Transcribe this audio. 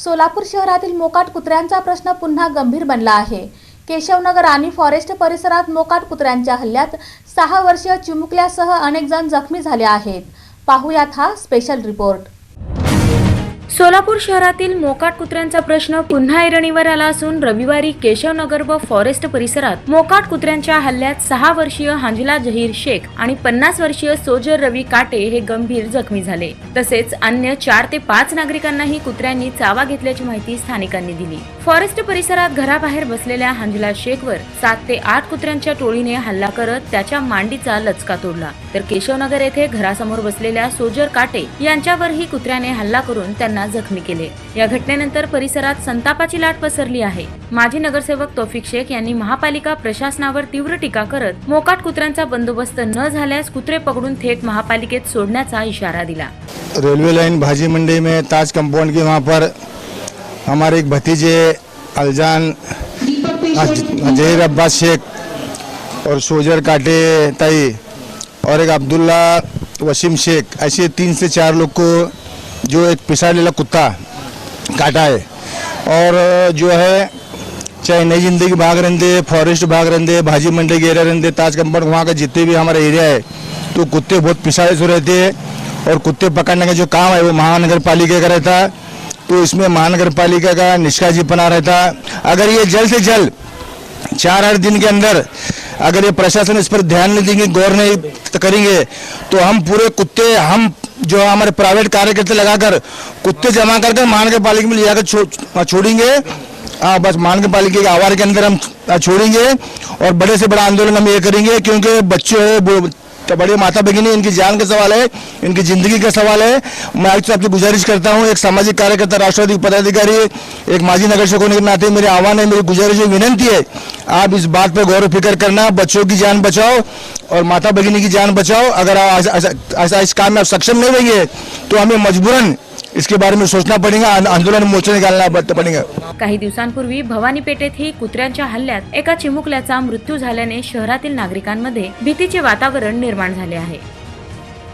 सोलापूर शहरातील मोकाट कुत्र्यांचा प्रश्न पुन्हा गंभीर बनला आहे। केशवनगर आणि फॉरेस्ट परिसरात मोकाट कुत्र्यांच्या हल्ल्यात 6 वर्षीय चिमुकल्यासह अनेक जण जखमी झाले आहेत। पाहुयात हा स्पेशल रिपोर्ट। सोलापूर शहरातील मोकाट कुत्र्यांचा प्रश्न पुन्हा ऐरणीवर आला असून रविवारी केशवनगर व फॉरेस्ट परिसरात मोकाट कुत्र्यांच्या हल्ल्यात 6 वर्षीय हांजिला जहीर शेख आणि 50 वर्षीय सोजर रवी काटे हे गंभीर जखमी झाले। तसेच अन्य 4 ते 5 नागरिकांनाही कुत्र्यांनी चावा घेतल्याची माहिती स्थानिकांनी दिली। फॉरेस्ट परिसरात घराबाहेर बसलेल्या हांजिला शेखवर 7 ते 8 कुत्र्यांच्या टोळीने हल्ला करत त्याच्या मांडीचा लचका तोडला, तर केशवनगर येथे घरासमोर बसलेल्या सोजर काटे यांच्यावरही कुत्र्याने हल्ला करून त्यांना जखमी केले। या घटनेनंतर परिसरात संतापाची लाट पसरली आहे। माजी नगरसेवक तौफिक शेख यांनी महापालिका प्रशासनावर तीव्र टीका करत मोकाट कुत्र्यांचा बंदोबस्त न झाल्यास कुत्रे पकडून थेट महापालिकेत सोडण्याचा इशारा दिला। रेलवे लाइन भाजी मंडी में ताज कंपाउंड के वहाँ पर हमारे एक भतीजे अलजान जहीर अब्बास शेख और सोजर काटे ताई और एक अब्दुल्ला वसीम शेख, ऐसे 3 से 4 लोग को जो एक पिसाड़ेला कुत्ता काटा है। और जो है चाहे नई जिंदगी भाग रहे, फॉरेस्ट भाग रहे, भाजी मंडी के एरिया रहे, ताज कंपाउंड वहाँ का जितने भी हमारा एरिया है, तो कुत्ते बहुत पिसाड़े से रहते हैं। और कुत्ते पकड़ने का जो काम है वो महानगर पालिका का रहता है, तो इसमें महानगर पालिका का निष्कासितपना रहता है। अगर ये जल्द से जल्द 4-8 दिन के अंदर अगर ये प्रशासन इस पर ध्यान नहीं देंगे, गौर नहीं करेंगे, तो हम पूरे कुत्ते, हम जो हमारे प्राइवेट कार्यकर्ता लगाकर कुत्ते जमा करके महानगर पालिका में ले जाकर छोड़ेंगे। बस महानगर पालिका के आवार के अंदर हम छोड़ेंगे और बड़े से बड़ा आंदोलन हम ये करेंगे, क्योंकि बच्चे तो बड़े माता भगिनी, इनकी जान का सवाल है, इनकी जिंदगी का सवाल है। मैं आज आपसे गुजारिश करता हूँ, एक सामाजिक कार्यकर्ता, राष्ट्रवादी पदाधिकारी, एक माजी नगर सेवक होने के नाते मेरे आह्वान है, मेरी गुजारिश है, विनंती है, आप इस बात पर गौर फिक्र करना, बच्चों की जान बचाओ और माता भगिनी की जान बचाओ। अगर ऐसा इस काम में आप सक्षम नहीं रहेंगे तो हमें मजबूरन इसके बारे में सोचना पड़ेगा, आंदोलन मोर्चा निकालना पड़ेगा। काही दिवसांपूर्वी भवानी पेठेतही कुत्र्यांच्या हल्ल्यात एका चिमुकल्याचा मृत्यू झाल्याने शहरातील नागरिकांमध्ये भीतीचे वातावरण निर्माण झाले आहे।